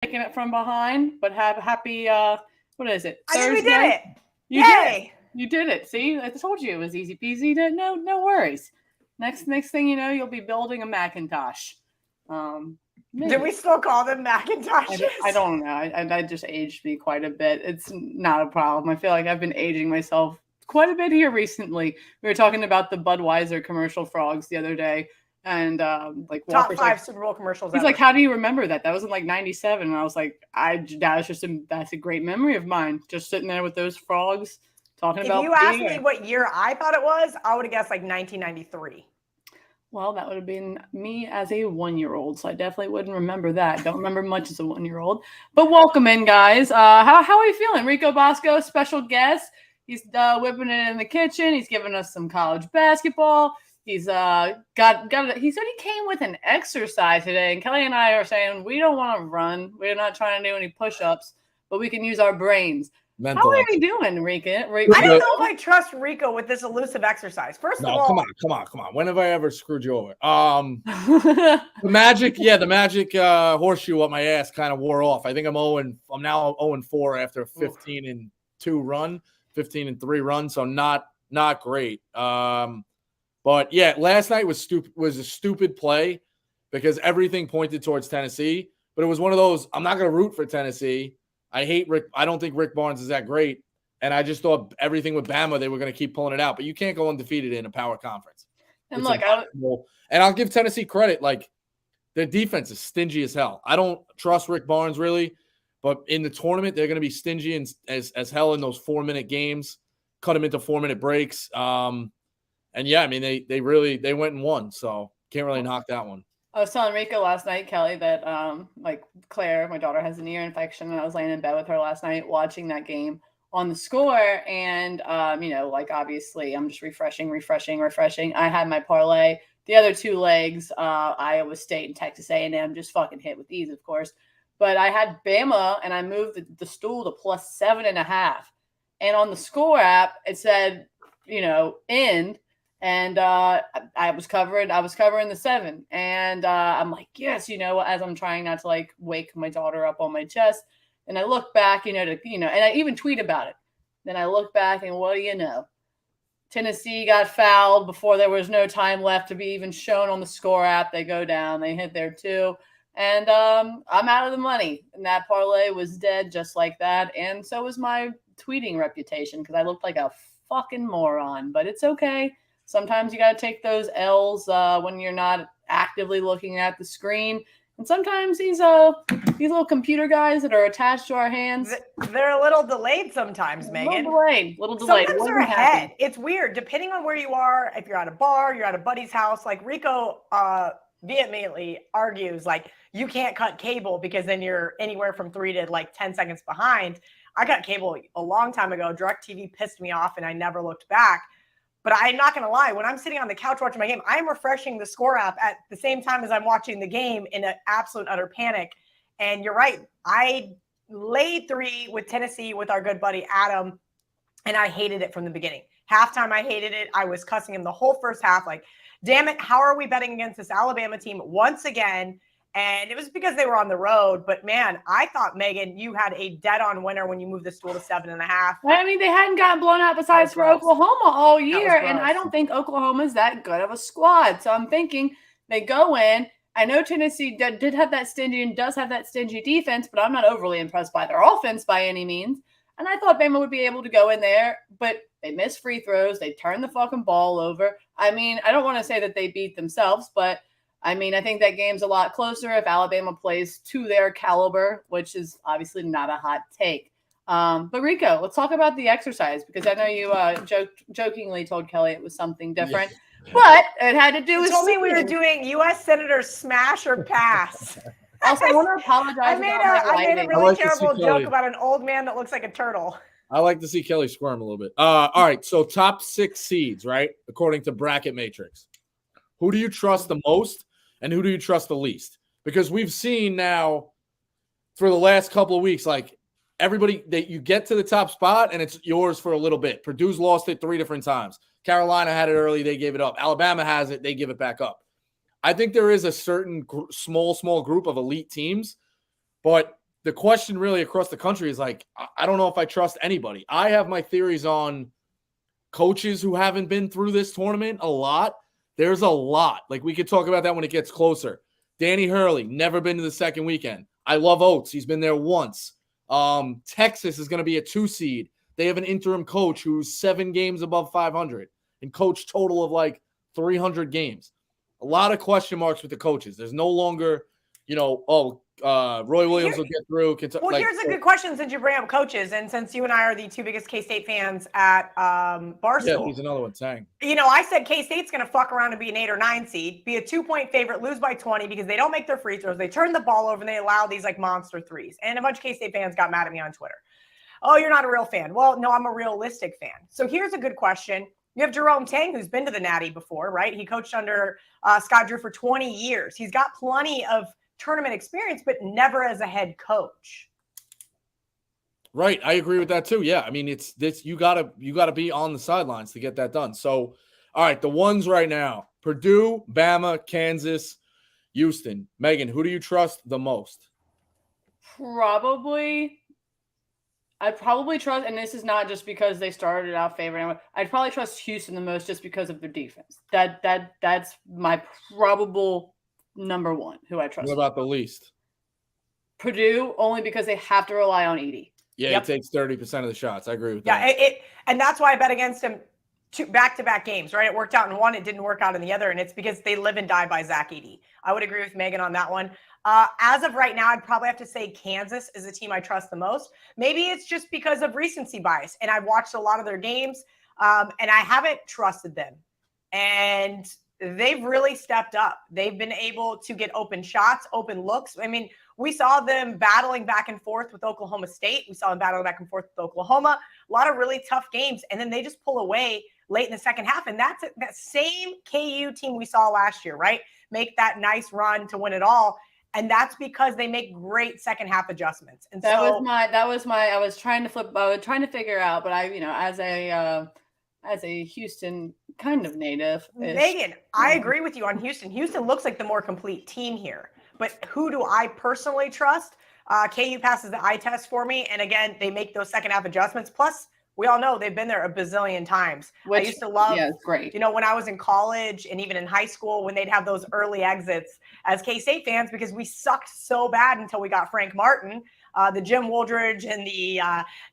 taking it from behind, but have a happy, what is it, I think we Thursday? did it. You did. Yay. You did it. See, I told you it was easy peasy. No worries. Next thing you know, you'll be building a Macintosh. Do we still call them Macintoshes? I don't know. I just aged me quite a bit. It's not a problem. I feel like I've been aging myself quite a bit here recently. We were talking about the Budweiser commercial frogs the other day, and like top Walker's 5 like, Super Bowl commercials. He's ever. like, "How do you remember that? That was in like '97." And I was like, that's a great memory of mine. Just sitting there with those frogs talking about. If you asked me what year I thought it was, I would have guessed like 1993. Well, that would have been me as a 1-year-old, so I definitely wouldn't remember that. Don't remember much as a 1-year-old. But welcome in, guys. How are you feeling? Rico Bosco, special guest. He's whipping it in the kitchen. He's giving us some college basketball. He's got. He said he came with an exercise today, and Kelly and I are saying we don't want to run. We're not trying to do any push-ups, but we can use our brains. How are you doing, Rico? I don't know if I trust Rico with this elusive exercise. First of all, come on. When have I ever screwed you over? The magic horseshoe up my ass kind of wore off. I think I'm now 0-4 after a 15-2 run, 15-3 run. So not great. But yeah, last night was a stupid play because everything pointed towards Tennessee. But it was one of those. I'm not going to root for Tennessee. I hate Rick. I don't think Rick Barnes is that great. And I just thought everything with Bama, they were going to keep pulling it out. But you can't go undefeated in a power conference. And I'll give Tennessee credit. Like, their defense is stingy as hell. I don't trust Rick Barnes, really. But in the tournament, they're going to be stingy as hell in those 4-minute games. Cut them into 4-minute breaks. And, yeah, I mean, they went and won. So can't really knock that one. I was telling Rico last night, Kelly, that like Claire, my daughter, has an ear infection, and I was laying in bed with her last night watching that game on the score, and like obviously I'm just refreshing. I had my parlay. The other two legs, Iowa State and Texas A&M, just fucking hit with ease, of course. But I had Bama, and I moved the stool to +7.5, and on the score app it said, end. And I was covering the 7, and I'm like, yes, as I'm trying not to like wake my daughter up on my chest. And I look back, and I even tweet about it. Then I look back, and what do you know? Tennessee got fouled before there was no time left to be even shown on the score app. They go down, they hit their 2, and I'm out of the money. And that parlay was dead just like that. And so was my tweeting reputation because I looked like a fucking moron. But it's okay. Sometimes you got to take those L's when you're not actively looking at the screen. And sometimes these little computer guys that are attached to our hands, they're a little delayed sometimes, Megan. Little delayed. Sometimes they're ahead. It's weird. Depending on where you are, if you're at a bar, you're at a buddy's house, like Rico vehemently argues, like, you can't cut cable because then you're anywhere from 3 to like 10 seconds behind. I cut cable a long time ago. DirecTV pissed me off and I never looked back. But I'm not going to lie. When I'm sitting on the couch watching my game, I'm refreshing the score app at the same time as I'm watching the game in an absolute utter panic. And you're right. I laid 3 with Tennessee with our good buddy Adam, and I hated it from the beginning. Halftime, I hated it. I was cussing him the whole first half. Like, damn it, how are we betting against this Alabama team once again? And it was because they were on the road. But, man, I thought, Megan, you had a dead-on winner when you moved the stool to 7.5. I mean, they hadn't gotten blown out besides for Oklahoma all year. And I don't think Oklahoma's that good of a squad. So I'm thinking they go in. I know Tennessee did have that stingy and does have that stingy defense, but I'm not overly impressed by their offense by any means. And I thought Bama would be able to go in there, but they missed free throws. They turned the fucking ball over. I mean, I don't want to say that they beat themselves, but I mean, I think that game's a lot closer if Alabama plays to their caliber, which is obviously not a hot take. But Rico, let's talk about the exercise because I know you jokingly told Kelly it was something different, but it had to do with. You told me we were doing U.S. Senators smash or pass. Also, I want to apologize. I made a really terrible joke about an old man that looks like a turtle. I like to see Kelly squirm a little bit. All right, so top 6 seeds, right? According to Bracket Matrix. Who do you trust the most? And who do you trust the least? Because we've seen now for the last couple of weeks, like everybody that you get to the top spot and it's yours for a little bit. Purdue's lost it 3 different times. Carolina had it early. They gave it up. Alabama has it. They give it back up. I think there is a certain small group of elite teams, but the question really across the country is like, I don't know if I trust anybody. I have my theories on coaches who haven't been through this tournament a lot. There's a lot. Like, we could talk about that when it gets closer. Danny Hurley, never been to the second weekend. I love Oates. He's been there once. Texas is going to be a 2 seed. They have an interim coach who's 7 games above 500 and coached total of like 300 games. A lot of question marks with the coaches. There's no longer, Roy Williams will get through. Well, here's a good question since you bring up coaches, and since you and I are the 2 biggest K-State fans at Barstool. Yeah, he's another one saying. I said K-State's going to fuck around and be an 8 or 9 seed, be a 2-point favorite, lose by 20 because they don't make their free throws. They turn the ball over and they allow these like monster threes. And a bunch of K-State fans got mad at me on Twitter. Oh, you're not a real fan. Well, no, I'm a realistic fan. So here's a good question. You have Jerome Tang, who's been to the Natty before, right? He coached under Scott Drew for 20 years. He's got plenty of tournament experience, but never as a head coach. Right. I agree with that too. Yeah. I mean, it's this, you gotta be on the sidelines to get that done. So, all right, the ones right now: Purdue, Bama, Kansas, Houston. Megan, who do you trust the most? I'd probably trust, and this is not just because they started out favoring. I'd probably trust Houston the most just because of their defense. That's my probable number one who I trust. What about the least? Purdue, only because they have to rely on Edey. Yeah, He takes 30% of the shots. I agree with that. Yeah, and that's why I bet against him 2 back-to-back games, right? It worked out in one, it didn't work out in the other, and it's because they live and die by Zach Edey. I would agree with Megan on that one. As of right now, I'd probably have to say Kansas is the team I trust the most. Maybe it's just because of recency bias, and I've watched a lot of their games, and I haven't trusted them. And they've really stepped up. They've been able to get open shots, open looks. I mean, we saw them battling back and forth with Oklahoma State. We saw them battling back and forth with Oklahoma. A lot of really tough games, and then they just pull away late in the second half. And that's that same KU team we saw last year, right? Make that nice run to win it all. And that's because they make great second half adjustments. And I was trying to figure out, but as a Houston kind of native. Megan, I agree with you on Houston. Houston looks like the more complete team here. But who do I personally trust? KU passes the eye test for me. And again, they make those second half adjustments. Plus, we all know they've been there a bazillion times. I used to love, great. When I was in college and even in high school, when they'd have those early exits as K-State fans, because we sucked so bad until we got Frank Martin, the Jim Wooldridge and the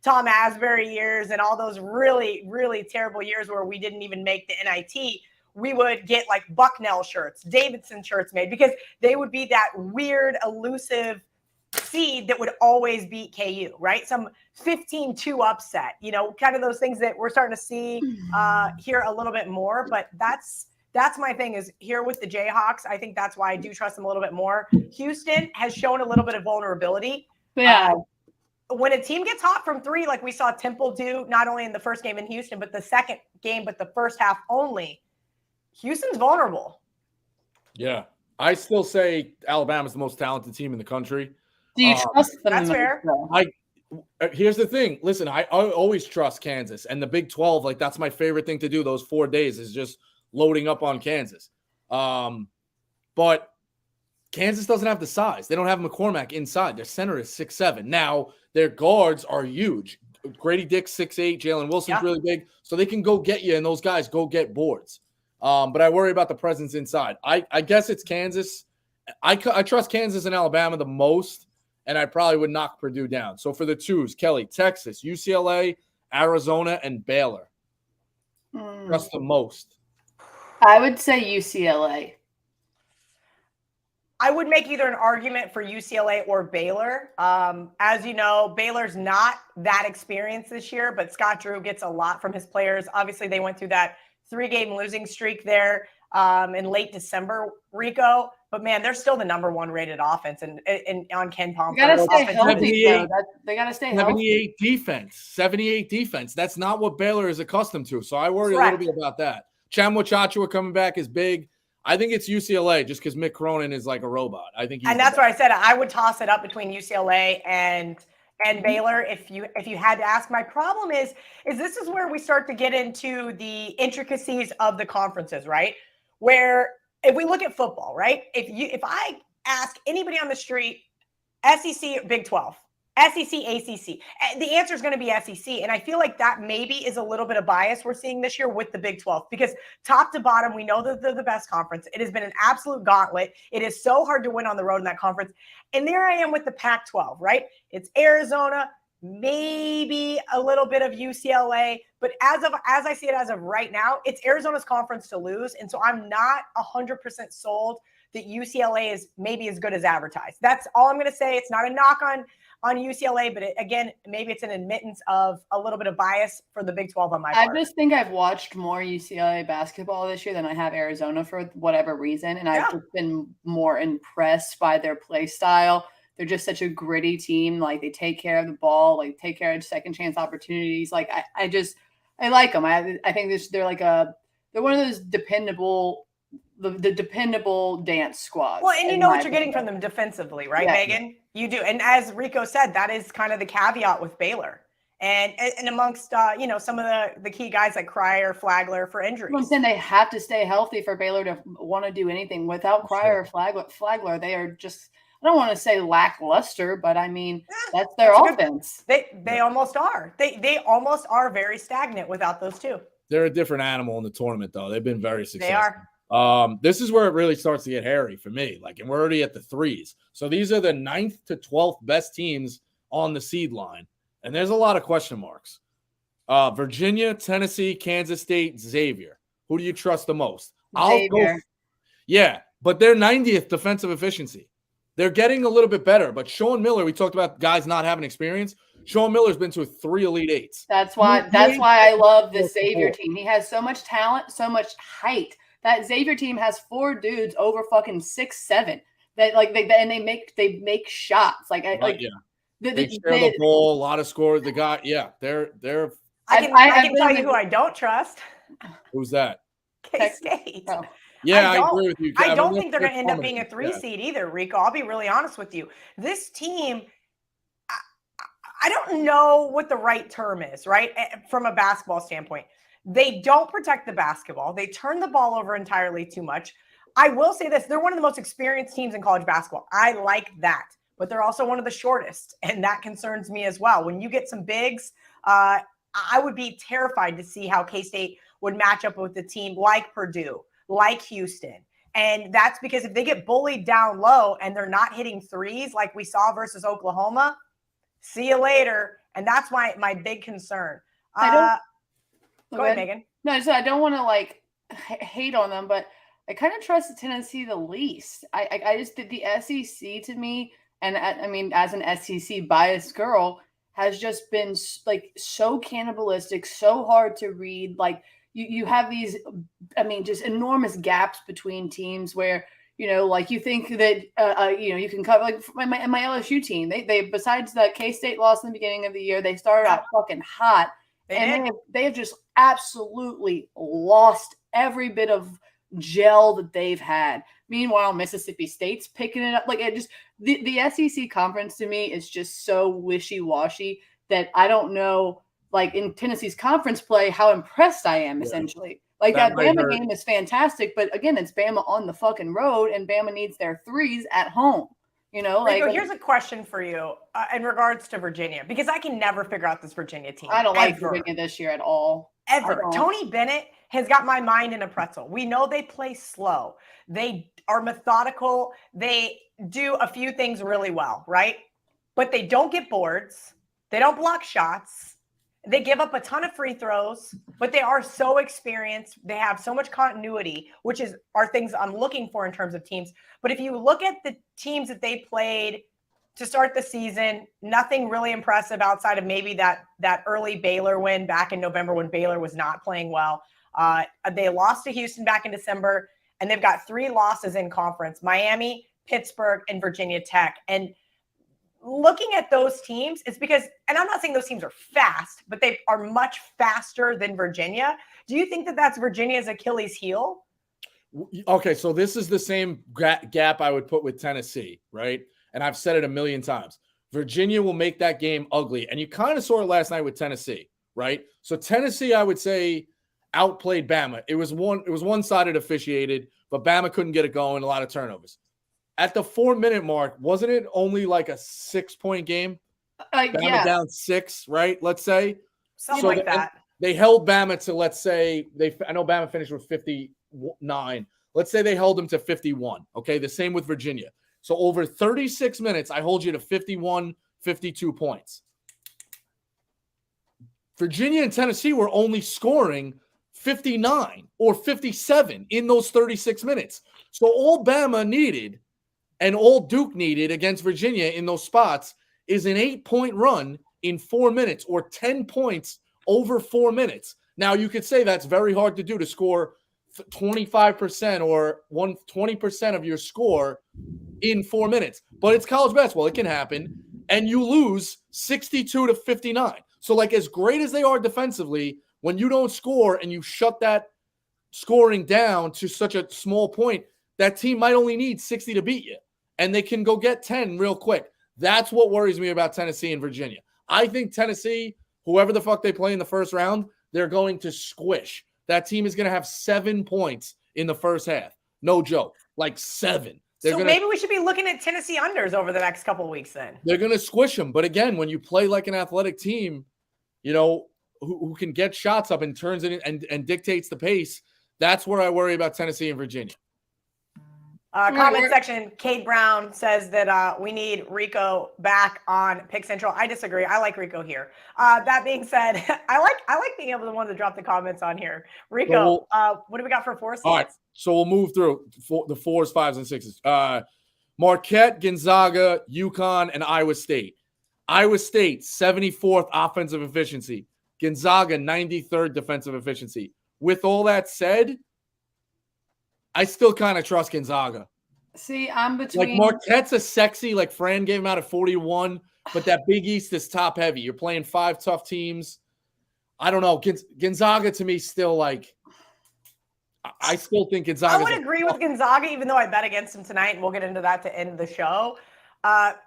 Tom Asbury years and all those really, really terrible years where we didn't even make the NIT. We would get like Bucknell shirts, Davidson shirts made because they would be that weird, elusive seed that would always beat KU, right? Some 15-2 upset, kind of those things that we're starting to see here a little bit more. But that's my thing is here with the Jayhawks. I think that's why I do trust them a little bit more. Houston has shown a little bit of vulnerability. Yeah. When a team gets hot from 3, like we saw Temple do, not only in the first game in Houston, but the second game, but the first half only, Houston's vulnerable. Yeah. I still say Alabama's the most talented team in the country. Do you trust them? That's fair. Here's the thing. Listen, I always trust Kansas and the Big 12. Like, that's my favorite thing to do. Those 4 days is just loading up on Kansas. But Kansas doesn't have the size. They don't have McCormack inside. Their center is 6'7". Now, their guards are huge. Grady Dick, 6'8". Jalen Wilson's really big. So they can go get you, and those guys go get boards. But I worry about the presence inside. I guess it's Kansas. I trust Kansas and Alabama the most, and I probably would knock Purdue down. So for the 2s, Kelly, Texas, UCLA, Arizona, and Baylor. Trust the most. I would say UCLA. I would make either an argument for UCLA or Baylor. As you know, Baylor's not that experienced this year, but Scott Drew gets a lot from his players. Obviously, they went through that 3-game losing streak there in late December, Rico. But, man, they're still the number 1 rated offense and on Ken Palm. They got to stay healthy. They got to stay healthy. 78 defense. That's not what Baylor is accustomed to. So I worry a little bit about that. Chamwa Chachua coming back is big. I think it's UCLA just because Mick Cronin is like a robot. I think, and that's why I said I would toss it up between UCLA and Baylor. If you had to ask, my problem is this is where we start to get into the intricacies of the conferences, right? Where if we look at football, right? If I ask anybody on the street SEC, Big 12. SEC, ACC. The answer is going to be SEC. And I feel like that maybe is a little bit of bias we're seeing this year with the Big 12 because top to bottom, we know that they're the best conference. It has been an absolute gauntlet. It is so hard to win on the road in that conference. And there I am with the Pac-12, right? It's Arizona, maybe a little bit of UCLA. But as I see it as of right now, it's Arizona's conference to lose. And so I'm not 100% sold that UCLA is maybe as good as advertised. That's all I'm going to say. It's not a knock on UCLA, but again, maybe it's an admittance of a little bit of bias for the Big 12 on my part. I just think I've watched more UCLA basketball this year than I have Arizona for whatever reason, and I've just been more impressed by their play style. They're just such a gritty team. Like, they take care of the ball, like take care of second chance opportunities. Like, I like them. I think they're one of those dependable. The dependable dance squad. Well, and you know what you're getting from them defensively, right, Megan? You do. And as Rico said, that is kind of the caveat with Baylor. And amongst, some of the key guys like Cryer, Flagler for injuries. I'm saying they have to stay healthy for Baylor to want to do anything. Without Cryer or Flagler, they are just, I don't want to say lackluster, but I mean, that's their offense. They almost are. They almost are very stagnant without those two. They're a different animal in the tournament, though. They've been very successful. They are. This is where it really starts to get hairy for me. And we're already at the threes. So these are the 9th to 12th best teams on the seed line. And there's a lot of question marks. Virginia, Tennessee, Kansas State, Xavier. Who do you trust the most? Xavier. Yeah, but they're 90th defensive efficiency. They're getting a little bit better. But Sean Miller, we talked about guys not having experience. Sean Miller's been to 3 Elite Eights. That's why I love the Xavier team. He has so much talent, so much height. That Xavier team has 4 dudes over fucking 6'7" that they make shots. They share the ball, a lot of scores. The guy, they're. I can tell you who I don't trust. Who's that? K-State. Oh. Yeah, I agree with you, Kevin. I don't think they're going to end up being a 3 seed either, Rico. I'll be really honest with you. This team, I don't know what the right term is, right? From a basketball standpoint. They don't protect the basketball. They turn the ball over entirely too much. I will say this. They're one of the most experienced teams in college basketball. I like that. But they're also one of the shortest, and that concerns me as well. When you get some bigs, I would be terrified to see how K-State would match up with a team like Purdue, like Houston. And that's because if they get bullied down low and they're not hitting threes like we saw versus Oklahoma, see you later. And that's my big concern. Go ahead, Megan. No, so I don't want to hate on them, but I kind of trust Tennessee the least. I just did the SEC to me, and I mean, as an SEC biased girl, has just been so cannibalistic, so hard to read. You have these, just enormous gaps between teams where, you think that, you can cover, my LSU team, they besides the K-State loss in the beginning of the year, they started out fucking hot. They have just absolutely lost every bit of gel that they've had. Meanwhile, Mississippi State's picking it up. The SEC conference to me is just so wishy-washy that I don't know, in Tennessee's conference play, how impressed I am, essentially. That Bama game is fantastic, but again, it's Bama on the fucking road, and Bama needs their threes at home. Rico, here's a question for you in regards to Virginia, because I can never figure out this Virginia team. I don't like Virginia this year at all. Ever. Tony Bennett has got my mind in a pretzel. We know they play slow. They are methodical. They do a few things really well, right? But they don't get boards. They don't block shots. They give up a ton of free throws, but they are so experienced. They have so much continuity, which are things I'm looking for in terms of teams. But if you look at the teams that they played to start the season, nothing really impressive outside of maybe that early Baylor win back in November when Baylor was not playing well. They lost to Houston back in December, and they've got 3 losses in conference: Miami, Pittsburgh, and Virginia Tech. And looking at those teams, it's because, and I'm not saying those teams are fast, but they are much faster than Virginia. Do you think that that's Virginia's Achilles heel? Okay, so this is the same gap I would put with Tennessee, right? And I've said it a million times. Virginia will make that game ugly. And you kind of saw it last night with Tennessee, right? So Tennessee, I would say, outplayed Bama. It was one-sided officiated, but Bama couldn't get it going, a lot of turnovers. at the 4-minute mark, wasn't it only like a 6-point game? Bama Yeah. down 6, right? Let's say. Something So like that. They held Bama to, let's say, I know Bama finished with 59. Let's say they held them to 51. Okay, the same with Virginia. So over 36 minutes, I hold you to 51, 52 points. Virginia and Tennessee were only scoring 59 or 57 in those 36 minutes. So all Bama needed and all Duke needed against Virginia in those spots is an 8-point run in 4 minutes or 10 points over 4 minutes. Now, you could say that's very hard to do, to score 25% or 20% of your score in 4 minutes. But it's college basketball. It can happen. And you lose 62 to 59. So, like, as great as they are defensively, when you don't score and you shut that scoring down to such a small point, that team might only need 60 to beat you. And they can go get 10 real quick. That's what worries me about Tennessee and Virginia. I think Tennessee, whoever the fuck they play in the first round, they're going to squish. That team is going to have 7 points in the first half. No joke. Like 7. Maybe we should be looking at Tennessee unders over the next couple of weeks then. They're going to squish them. But again, when you play like an athletic team, you know, who can get shots up and turns it and dictates the pace, that's where I worry about Tennessee and Virginia. Comment section, Kate Brown says that we need Rico back on Pick Central. I disagree. I like Rico here. That being said, I like being able to want to drop the comments on here. Rico, what do we got for 4 seeds? All right, so we'll move through the 4s, 5s, and 6s. Marquette, Gonzaga, UConn, and Iowa State. Iowa State, 74th offensive efficiency. Gonzaga, 93rd defensive efficiency. With all that said, I still kind of trust Gonzaga. See, I'm between. Like, Marquette's a sexy, like Fran gave him out at 41, but that Big East is top heavy. You're playing 5 tough teams. I don't know. Gonzaga to me still, like, I still think Gonzaga. I would agree with Gonzaga, even though I bet against him tonight, and we'll get into that to end the show.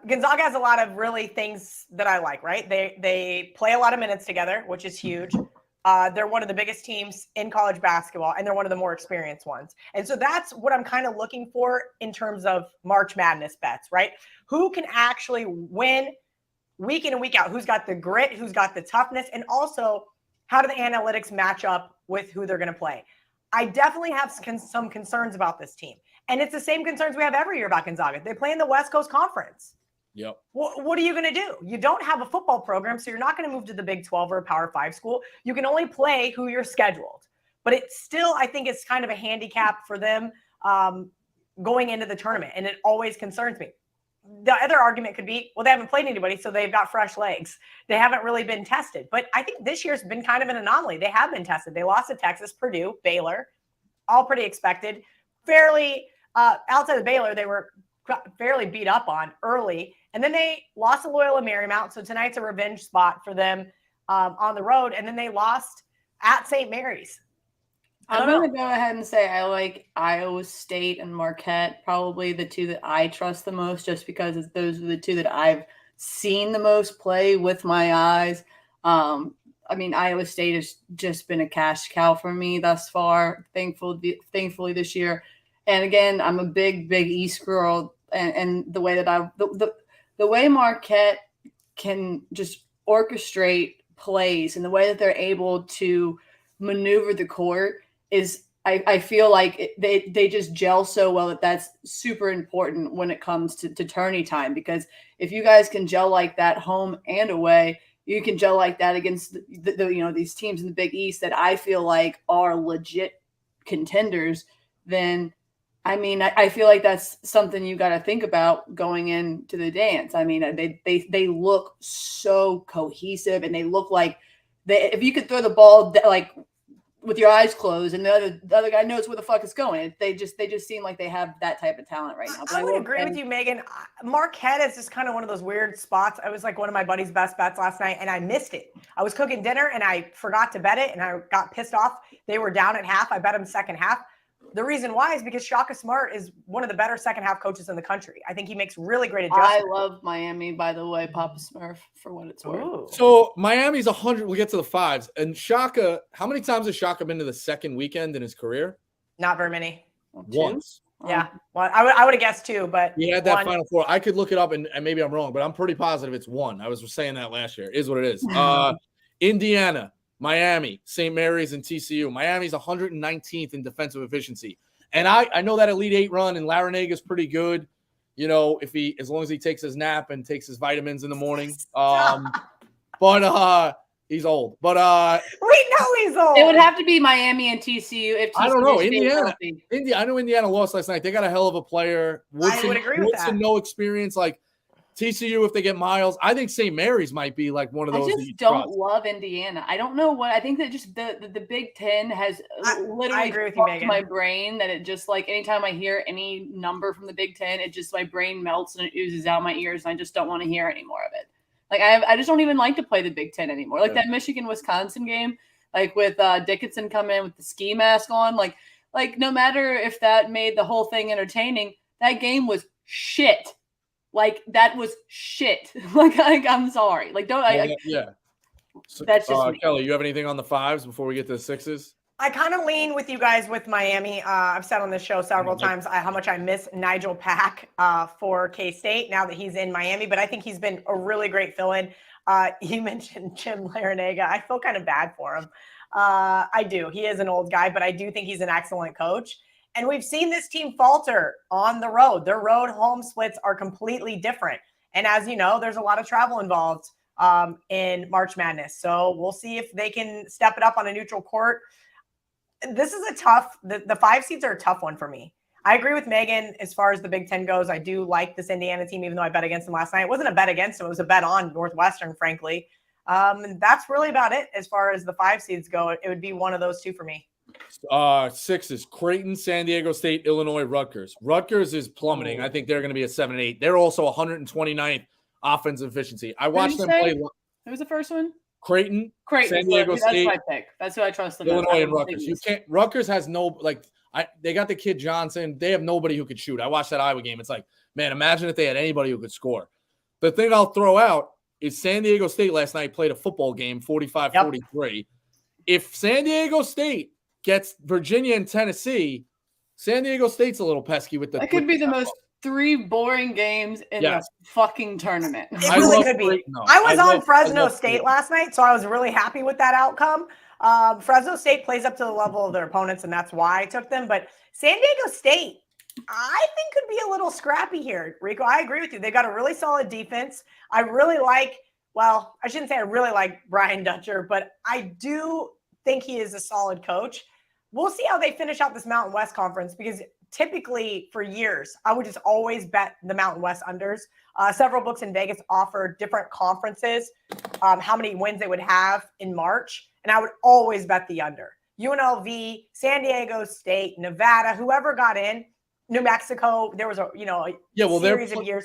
Gonzaga has a lot of really things that I like, right? They play a lot of minutes together, which is huge. They're one of the biggest teams in college basketball, and they're one of the more experienced ones. And so that's what I'm kind of looking for in terms of March Madness bets, right? Who can actually win week in and week out? Who's got the grit? Who's got the toughness? And also, how do the analytics match up with who they're going to play? I definitely have some concerns about this team. And it's the same concerns we have every year about Gonzaga. They play in the West Coast Conference. Yep. What are you going to do? You don't have a football program, so you're not going to move to the Big 12 or a Power 5 school. You can only play who you're scheduled. But it's still, I think it's kind of a handicap for them going into the tournament, and it always concerns me. The other argument could be, well, they haven't played anybody, so they've got fresh legs. They haven't really been tested. But I think this year's been kind of an anomaly. They have been tested. They lost to Texas, Purdue, Baylor, all pretty expected. Fairly, outside of Baylor, they were fairly beat up on early. And then they lost to Loyola Marymount. So tonight's a revenge spot for them on the road. And then they lost at St. Mary's. I'm going to go ahead and say I like Iowa State and Marquette, probably the two that I trust the most, just because those are the two that I've seen the most play with my eyes. I mean, Iowa State has just been a cash cow for me thus far, thankfully this year. And again, I'm a big East girl, and the way that the way Marquette can just orchestrate plays and the way that they're able to maneuver the court is, I feel like they just gel so well that's super important when it comes to tourney time. Because if you guys can gel like that home and away, you can gel like that against the these teams in the Big East that I feel like are legit contenders. Then I mean, I feel like that's something you got to think about going into the dance. I mean, they look so cohesive, and they look like if you could throw the ball like with your eyes closed, and the other guy knows where the fuck it's going. They just seem like they have that type of talent right now. But I would agree with you, Megan. Marquette is just kind of one of those weird spots. I was like one of my buddy's best bets last night, and I missed it. I was cooking dinner, and I forgot to bet it, and I got pissed off. They were down at half. I bet them second half. The reason why is because Shaka Smart is one of the better second half coaches in the country. I think he makes really great adjustments. I love Miami, by the way, Papa Smurf, for what it's worth. Ooh. So Miami's 100. We'll get to the 5s. And Shaka, how many times has Shaka been to the second weekend in his career? Not very many. Once. Yeah, well, I would have guessed 2, but he had that Final Four. I could look it up, and maybe I'm wrong, but I'm pretty positive it's 1. I was saying that last year. Is what it is. Indiana, Miami, St. Mary's, and TCU. Miami's 119th in defensive efficiency. And I know that Elite 8 run, and Larrañaga's pretty good, you know, as long as he takes his nap and takes his vitamins in the morning. But he's old. But we know he's old. It would have to be Miami and TCU if TCU I don't know. Indiana. I know Indiana lost last night. They got a hell of a player. I would agree with that. No experience. Like TCU, if they get Miles, I think St. Mary's might be like one of those. I just don't love Indiana. I don't know what. I think that just the Big Ten has literally fucked my brain. That it just like anytime I hear any number from the Big Ten, it just my brain melts and it oozes out my ears, and I just don't want to hear any more of it. Like I just don't even like to play the Big Ten anymore. Like that Michigan-Wisconsin game, like with Dickinson coming in with the ski mask on, like no matter if that made the whole thing entertaining, that game was shit. Like that was shit. like I'm sorry. Like don't So, that's just me. Kelly, you have anything on the 5s before we get to the 6s? I kind of lean with you guys with Miami. I've said on this show several times how much I miss Nigel Pack for K-State now that he's in Miami, but I think he's been a really great fill-in. You mentioned Jim Larrañaga. I feel kind of bad for him. I do. He is an old guy, but I do think he's an excellent coach. And we've seen this team falter on the road. Their road home splits are completely different. And as you know, there's a lot of travel involved in March Madness. So we'll see if they can step it up on a neutral court. This is the 5 seeds are a tough one for me. I agree with Megan as far as the Big Ten goes. I do like this Indiana team, even though I bet against them last night. It wasn't a bet against them. It was a bet on Northwestern, frankly. And that's really about it as far as the 5 seeds go. It would be one of those 2 for me. 6 is Creighton, San Diego State, Illinois, Rutgers. Rutgers is plummeting. I think they're going to be at 7 and 8. They're also 129th offensive efficiency. I watched them play. Who was the first one? Creighton, San Diego State. That's my pick. That's who I trust. Illinois and Rutgers. Rutgers has they got the kid Johnson. They have nobody who could shoot. I watched that Iowa game. It's like, man, imagine if they had anybody who could score. The thing I'll throw out is San Diego State last night played a football game, 45-43. If San Diego State gets Virginia and Tennessee, San Diego State's a little pesky with the. That could be the most 3 boring games in the fucking tournament. It really could be. I was on Fresno State last night, so I was really happy with that outcome. Fresno State plays up to the level of their opponents, and that's why I took them. But San Diego State, I think, could be a little scrappy here. Rico, I agree with you. They got a really solid defense. I really like, well, I shouldn't say I really like Brian Dutcher, but I do think he is a solid coach. We'll see how they finish out this Mountain West Conference, because typically for years, I would just always bet the Mountain West unders. Several books in Vegas offer different conferences, how many wins they would have in March. And I would always bet the under. UNLV, San Diego State, Nevada, whoever got in, New Mexico, there was a series of years.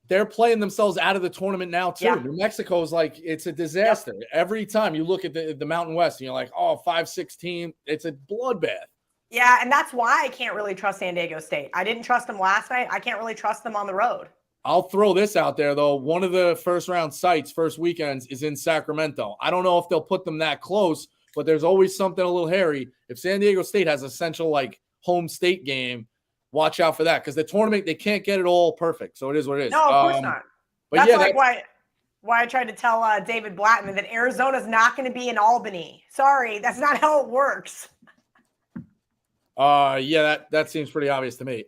They're playing themselves out of the tournament now, too. Yeah. New Mexico is like, it's a disaster. Yep. Every time you look at the Mountain West, and you're like, 5-6 team, it's a bloodbath. Yeah, and that's why I can't really trust San Diego State. I didn't trust them last night. I can't really trust them on the road. I'll throw this out there, though. One of the first-round sites, first weekends, is in Sacramento. I don't know if they'll put them that close, but there's always something a little hairy. If San Diego State has essential, home state game, watch out for that, because the tournament, they can't get it all perfect. So it is what it is. No, of course not. But that's why I tried to tell David Blattman that Arizona's not going to be in Albany. Sorry, that's not how it works. That seems pretty obvious to me.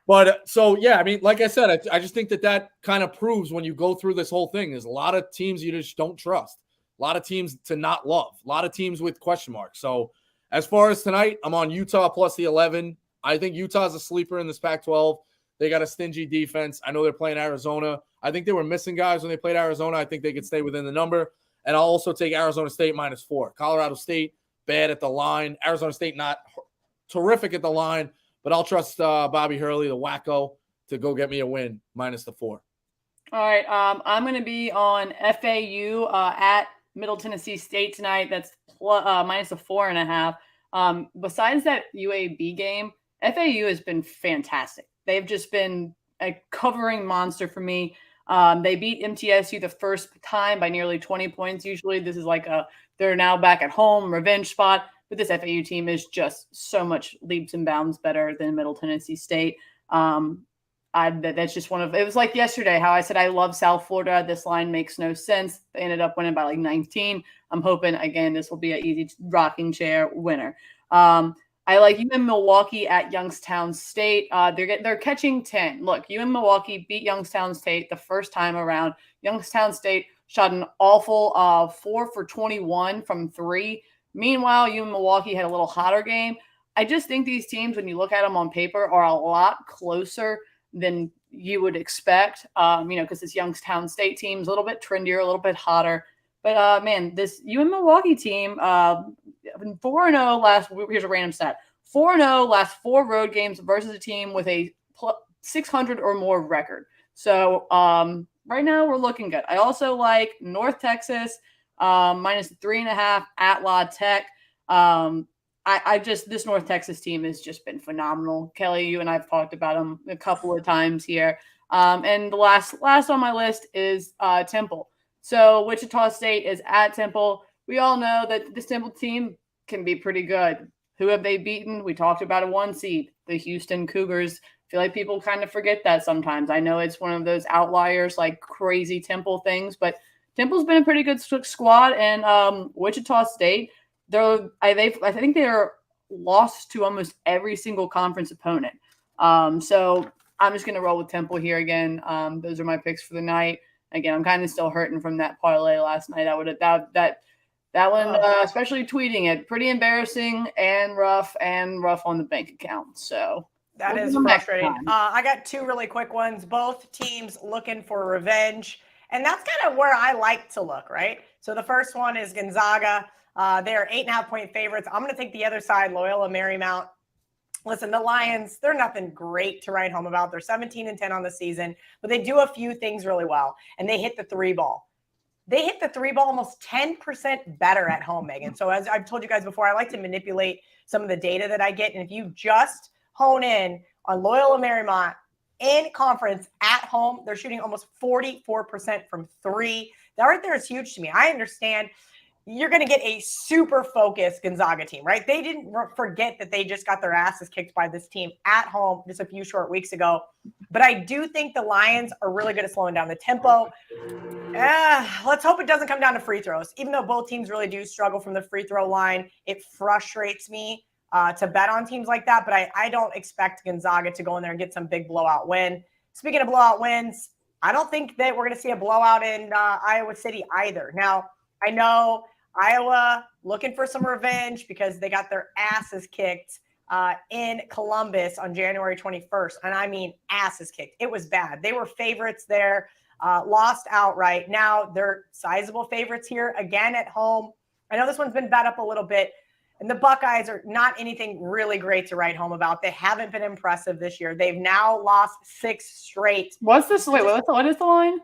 But so, yeah, I mean, like I said, I just think that kind of proves when you go through this whole thing, there's a lot of teams you just don't trust, a lot of teams to not love, a lot of teams with question marks. So as far as tonight, I'm on Utah plus the 11. I think Utah's a sleeper in this Pac-12. They got a stingy defense. I know they're playing Arizona. I think they were missing guys when they played Arizona. I think they could stay within the number. And I'll also take Arizona State -4. Colorado State, bad at the line. Arizona State, not terrific at the line. But I'll trust Bobby Hurley, the wacko, to go get me a win, -4. All right. I'm going to be on FAU at Middle Tennessee State tonight. That's -4.5. Besides that UAB game, FAU has been fantastic. They've just been a covering monster for me. They beat MTSU the first time by nearly 20 points. Usually this is they're now back at home, revenge spot. but this FAU team is just so much leaps and bounds better than Middle Tennessee State. That's just it was like yesterday how I said I love South Florida. This line makes no sense. They ended up winning by like 19. I'm hoping, again, this will be an easy rocking chair winner. I like UM Milwaukee at Youngstown State. They're catching 10. Look, UM Milwaukee beat Youngstown State the first time around. Youngstown State shot an awful 4 for 21 from 3. Meanwhile, UM Milwaukee had a little hotter game. I just think these teams, when you look at them on paper, are a lot closer than you would expect, because this Youngstown State team is a little bit trendier, a little bit hotter. But, man, this UM Milwaukee team, 4-0 last – here's a random stat. 4-0 last 4 road games versus a team with a 600 or more record. So, right now we're looking good. I also like North Texas minus 3.5 at La Tech. This North Texas team has just been phenomenal. Kelly, you and I've talked about them a couple of times here. And the last on my list is Temple. So Wichita State is at Temple. We all know that this Temple team can be pretty good. Who have they beaten? We talked about a 1 seed, the Houston Cougars. I feel like people kind of forget that sometimes. I know it's one of those outliers, like crazy Temple things, but Temple's been a pretty good squad. And Wichita State, I think they're lost to almost every single conference opponent. So I'm just going to roll with Temple here again. Those are my picks for the night. Again, I'm kind of still hurting from that parlay last night. That one, especially tweeting it, pretty embarrassing and rough on the bank account. So that is frustrating. I got 2 really quick ones. Both teams looking for revenge, and that's kind of where I like to look, right? So the first one is Gonzaga. They're 8.5-point favorites. I'm going to take the other side, Loyola Marymount. Listen, the Lions, they're nothing great to write home about. They're 17-10 on the season, but they do a few things really well, and they hit the 3 ball. They hit the 3 ball almost 10% better at home, Megan. So as I've told you guys before, I like to manipulate some of the data that I get, and if you just hone in on Loyola Marymount in conference at home, they're shooting almost 44% from 3. That right there is huge to me. I understand you're going to get a super focused Gonzaga team, right? They didn't forget that they just got their asses kicked by this team at home just a few short weeks ago. But I do think the Lions are really good at slowing down the tempo. Let's hope it doesn't come down to free throws. Even though both teams really do struggle from the free throw line, it frustrates me to bet on teams like that. But I don't expect Gonzaga to go in there and get some big blowout win. Speaking of blowout wins, I don't think that we're going to see a blowout in Iowa City either. Now, I know Iowa looking for some revenge because they got their asses kicked in Columbus on January 21st. And I mean asses kicked. It was bad. They were favorites there, lost outright. Now they're sizable favorites here again at home. I know this one's been bet up a little bit. And the Buckeyes are not anything really great to write home about. They haven't been impressive this year. They've now lost 6 straight. What's this? Wait, what is the line?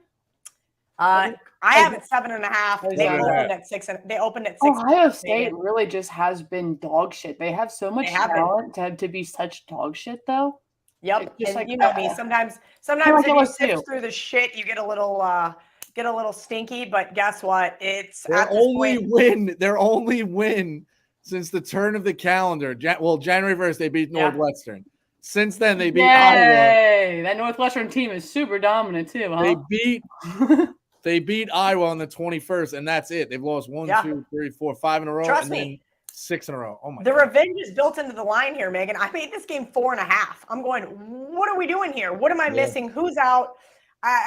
I have it 7.5. They opened at 6. They opened at 6. Ohio State really just has been dog shit. They have so much talent to be such dog shit, though. Yep, and like, you know me. Sometimes if you sift through the shit, you get a little stinky. But guess what? It's their only win since the turn of the calendar. January 1st they beat Northwestern. Since then they beat Iowa. That Northwestern team is super dominant too. Huh? They beat Iowa on the 21st, and that's it. They've lost 1, 2, 3, 4, 5 in a row. Trust me. 6 in a row. Oh my! The revenge is built into the line here, Megan. I made this game 4.5. I'm going, what are we doing here? What am I missing? Who's out?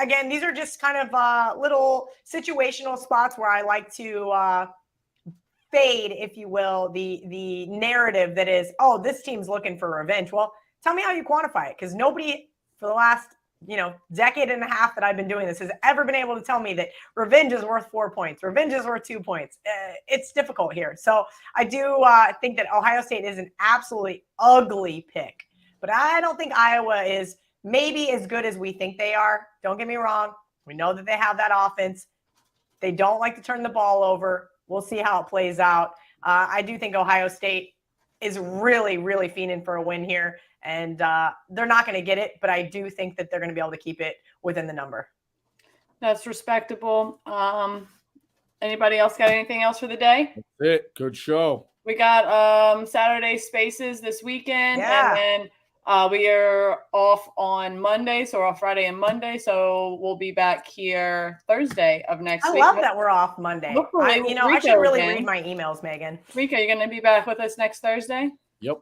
Again, these are just kind of little situational spots where I like to fade, if you will, the narrative that is, oh, this team's looking for revenge. Well, tell me how you quantify it, because nobody for the last decade and a half that I've been doing this has ever been able to tell me that revenge is worth 4 points. Revenge is worth 2 points. It's difficult here. So I do think that Ohio State is an absolutely ugly pick, but I don't think Iowa is maybe as good as we think they are. Don't get me wrong. We know that they have that offense. They don't like to turn the ball over. We'll see how it plays out. I do think Ohio State is really, really fiending for a win here. And they're not going to get it, but I do think that they're going to be able to keep it within the number. That's respectable. Anybody else got anything else for the day? That's it. Good show. We got Saturday Spaces this weekend, Yeah. and then we are off on Monday, so we're off Friday and Monday. So we'll be back here Thursday of next week. I love that we're off Monday. Hopefully I with should Rico really again. read my emails, Megan. Rico, you're going to be back with us next Thursday? Yep.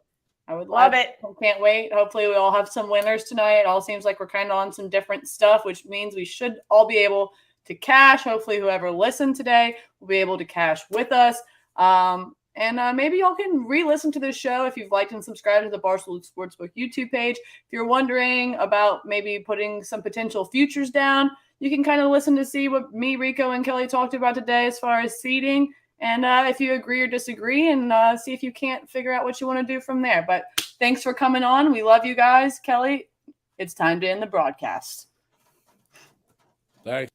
I would Love it. Can't wait. Hopefully we all have some winners tonight. It all seems like we're kind of on some different stuff, which means we should all be able to cash. Hopefully whoever listened today will be able to cash with us. And maybe y'all can re-listen to this show if you've liked and subscribed to the Barstool Sportsbook YouTube page. If you're wondering about maybe putting some potential futures down, you can kind of listen to see what me, Rico, and Kelly talked about today as far as seeding. And if you agree or disagree, and see if you can't figure out what you want to do from there. But thanks for coming on. We love you guys. Kelly, it's time to end the broadcast. Thanks.